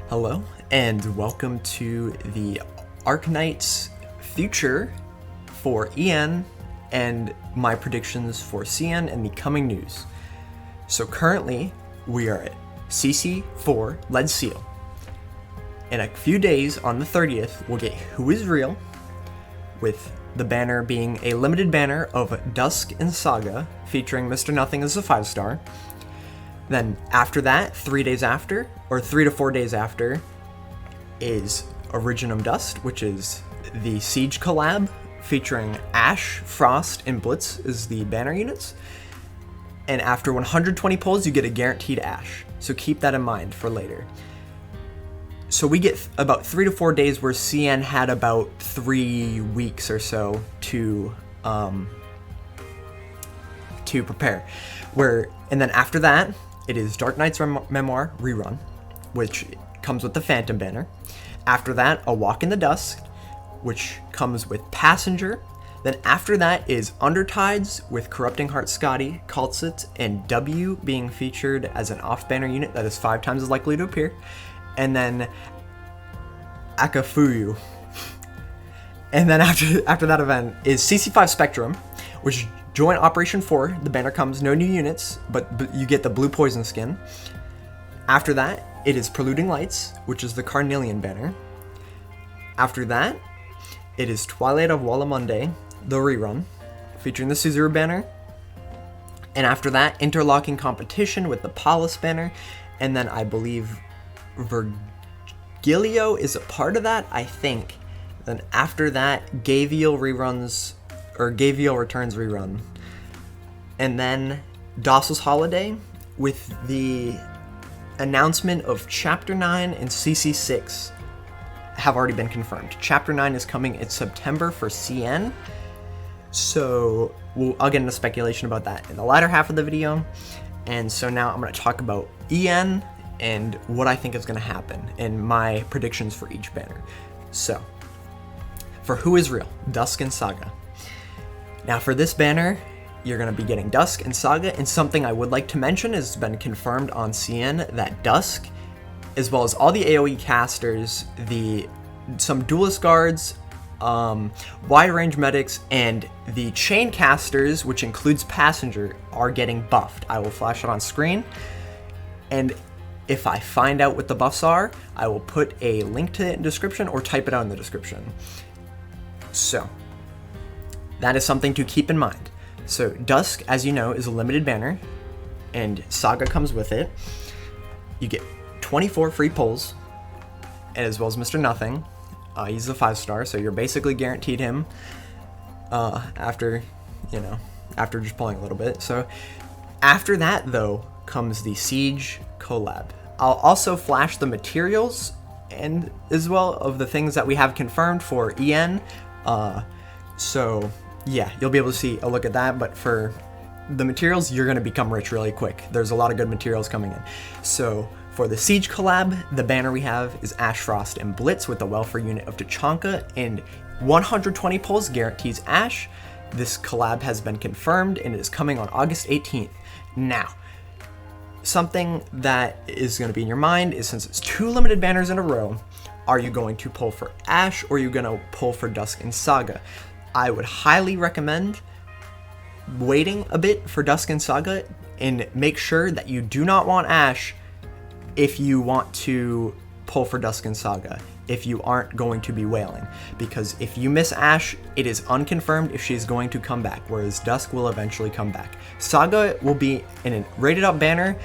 Hello, and welcome to the Arknights future for EN and my predictions for CN and the coming news. So currently, we are at CC4 Lead Seal. In a few days, on the 30th, we'll get Who Is Real, with the banner being a limited banner of Dusk and Saga, featuring Mr. Nothing as a 5-star. Then after that, 3 days after, or 3 to 4 days after, is Originum Dust, which is the Siege collab, featuring Ash, Frost, and Blitz as the banner units. And after 120 pulls, you get a guaranteed Ash, so keep that in mind for later. So we get about 3 to 4 days where CN had about 3 weeks or so to prepare. And then after that, it is Dark Knight's Memoir Rerun, which comes with the Phantom banner. After that, A Walk in the Dusk, which comes with Passenger. Then after that is Undertides with Corrupting Heart Scotty, Kaltzit, and W being featured as an off-banner unit that is 5 times as likely to appear. And then Akafuyu. And then after that event is CC5 Spectrum, which join Operation 4. The banner comes, no new units, but you get the blue poison skin. After that, it is Preluding Lights, which is the Carnelian banner. After that, it is Twilight of Walamunde, the rerun, featuring the Suzuru banner. And after that, Interlocking Competition with the Paulus banner. And then I believe Virgilio is a part of that, I think. Then after that, Gavial reruns, or Gavial Returns rerun. And then Dossal's Holiday with the announcement of Chapter 9 and CC6 have already been confirmed. Chapter 9 is coming in September for CN, so I'll get into speculation about that in the latter half of the video. And so now I'm going to talk about EN and what I think is going to happen and my predictions for each banner. So, for Who Is Real, Dusk and Saga. Now for this banner, you're going to be getting Dusk and Saga, and something I would like to mention has been confirmed on CN that Dusk, as well as all the AoE casters, some duelist guards, wide range medics, and the chain casters, which includes Passenger, are getting buffed. I will flash it on screen, and if I find out what the buffs are, I will put a link to it in the description or type it out in the description. So, that is something to keep in mind. So Dusk, as you know, is a limited banner, and Saga comes with it. You get 24 free pulls, as well as Mr. Nothing. He's a 5-star, so you're basically guaranteed him after just pulling a little bit. So after that, though, comes the Siege collab. I'll also flash the materials and as well of the things that we have confirmed for EN. So yeah, you'll be able to see a look at that, but for the materials, you're going to become rich really quick. There's a lot of good materials coming in. So for the Siege collab, the banner we have is Ash, Frost, and Blitz with the welfare unit of Tachanka, and 120 pulls guarantees Ash. This collab has been confirmed and it is coming on August 18th. Now, something that is going to be in your mind is, since it's 2 limited banners in a row, are you going to pull for Ash or are you going to pull for Dusk and Saga? I would highly recommend waiting a bit for Dusk and Saga, and make sure that you do not want Ash if you want to pull for Dusk and Saga, if you aren't going to be wailing. Because if you miss Ash, it is unconfirmed if she's going to come back, whereas Dusk will eventually come back. Saga will be in a rated up banner,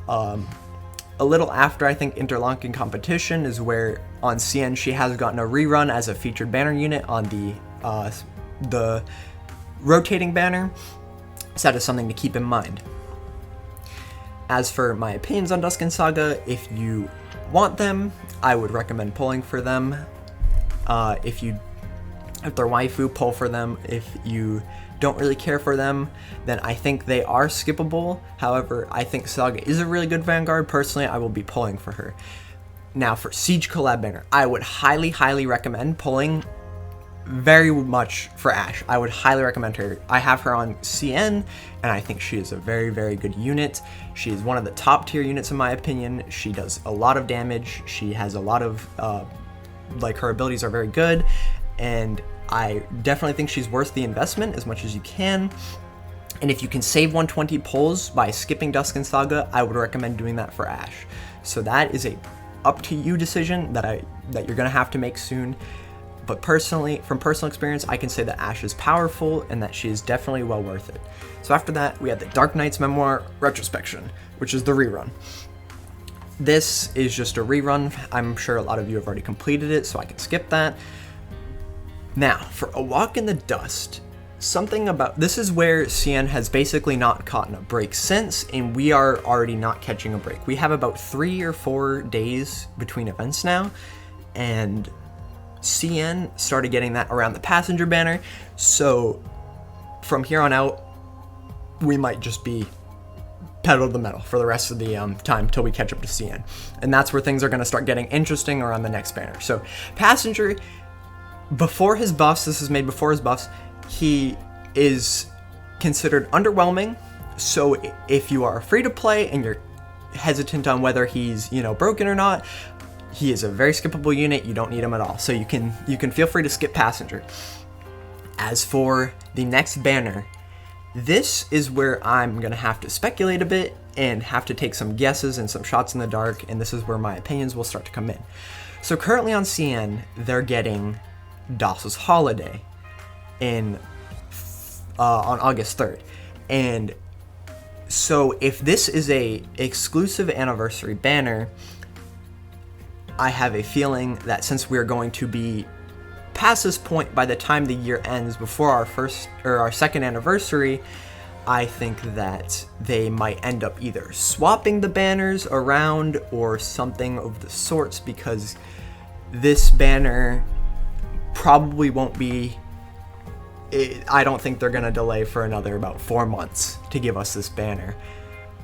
a little after, I think, Interlocking Competition is where on CN she has gotten a rerun as a featured banner unit on the rotating banner, so that is something to keep in mind. As for my opinions on Dusk and Saga, if you want them, I would recommend pulling for them. If they're waifu, pull for them. If you don't really care for them, then I think they are skippable. However, I think Saga is a really good Vanguard. Personally, I will be pulling for her. Now for Siege collab banner, I would highly recommend pulling very much for Ashe. I would highly recommend her. I have her on CN, and I think she is a very, very good unit. She is one of the top tier units in my opinion. She does a lot of damage. She has a lot of, her abilities are very good, and I definitely think she's worth the investment as much as you can. And if you can save 120 pulls by skipping Dusk and Saga, I would recommend doing that for Ashe. So that is a up to you decision that you're gonna have to make soon. But personally, from personal experience, I can say that Ashe is powerful and that she is definitely well worth it. So after that, we had the Arknights Memoir Retrospection, which is the rerun. This is just a rerun. I'm sure a lot of you have already completed it, so I can skip that. Now, for A Walk in the Dust, this is where CN has basically not caught a break since, and we are already not catching a break. We have about 3 or 4 days between events now, and CN started getting that around the passenger banner, so from here on out, we might just be pedal to the metal for the rest of the time till we catch up to CN. And that's where things are going to start getting interesting around the next banner. So passenger, before his buffs, this is made before his buffs, he is considered underwhelming. So if you are free to play and you're hesitant on whether he's, broken or not, he is a very skippable unit. You don't need him at all. So you can feel free to skip passenger. As for the next banner, this is where I'm going to have to speculate a bit and have to take some guesses and some shots in the dark, and this is where my opinions will start to come in. So currently on CN, they're getting DOS's Holiday on August 3rd. And so if this is a exclusive anniversary banner, I have a feeling that since we're going to be past this point by the time the year ends, before our second anniversary, I think that they might end up either swapping the banners around or something of the sorts, because this banner probably won't be, I don't think they're going to delay for another about 4 months to give us this banner.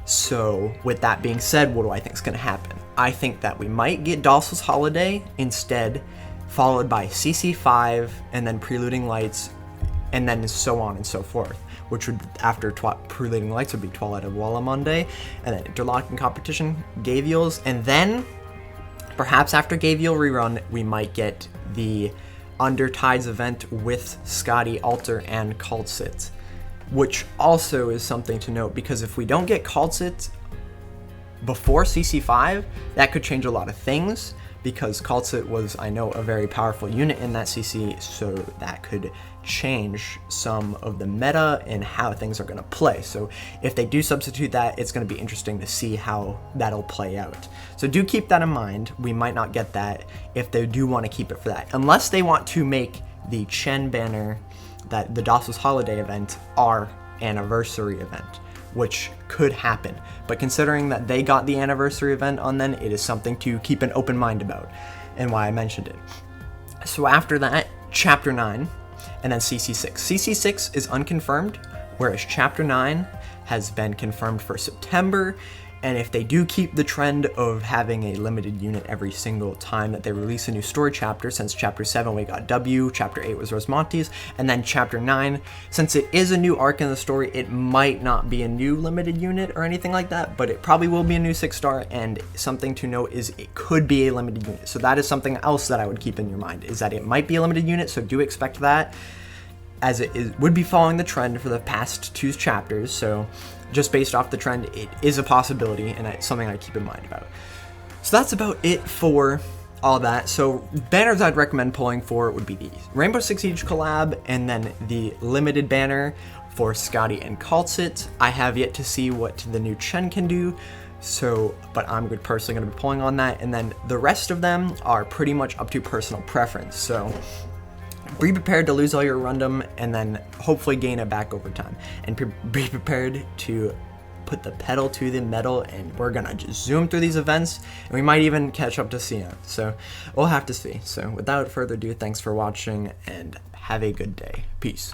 So with that being said, what do I think is going to happen? I think that we might get DOS's Holiday instead, followed by CC5, and then Preluding Lights, and then so on and so forth, which would, after Preluding Lights, would be Twilight of Walla Monday, and then Interlocking Competition, Gavials, and then perhaps after Gavial Rerun, we might get the Under Tides event with Scotty, Alter, and Cultsit, which also is something to note, because if we don't get Cultsit before CC5, that could change a lot of things, because Cultsit was, I know, a very powerful unit in that CC, so that could change some of the meta and how things are going to play. So if they do substitute that, it's going to be interesting to see how that'll play out. So do keep that in mind. We might not get that if they do want to keep it for that, unless they want to make the Chen banner, that the DOS's Holiday event, our anniversary event, which could happen. But considering that they got the anniversary event on then, it is something to keep an open mind about, and why I mentioned it. So after that, Chapter 9, and then CC6. CC6 is unconfirmed, whereas Chapter 9 has been confirmed for September, and if they do keep the trend of having a limited unit every single time that they release a new story chapter, since Chapter 7 we got W, Chapter 8 was Rosmontes, and then Chapter 9, since it is a new arc in the story, it might not be a new limited unit or anything like that, but it probably will be a new 6-star, and something to note is it could be a limited unit. So that is something else that I would keep in your mind, is that it might be a limited unit, so do expect that, as it would be following the trend for the past 2 chapters, so just based off the trend, it is a possibility, and it's something I keep in mind about. So that's about it for all that. So banners I'd recommend pulling for would be the Rainbow Six Siege collab, and then the limited banner for Scotty and Cultsit. I have yet to see what the new Chen can do, but I'm personally going to be pulling on that, and then the rest of them are pretty much up to personal preference. So be prepared to lose all your rundom and then hopefully gain it back over time. And be prepared to put the pedal to the metal, and we're gonna just zoom through these events, and we might even catch up to CN. So we'll have to see. So without further ado, thanks for watching and have a good day. Peace.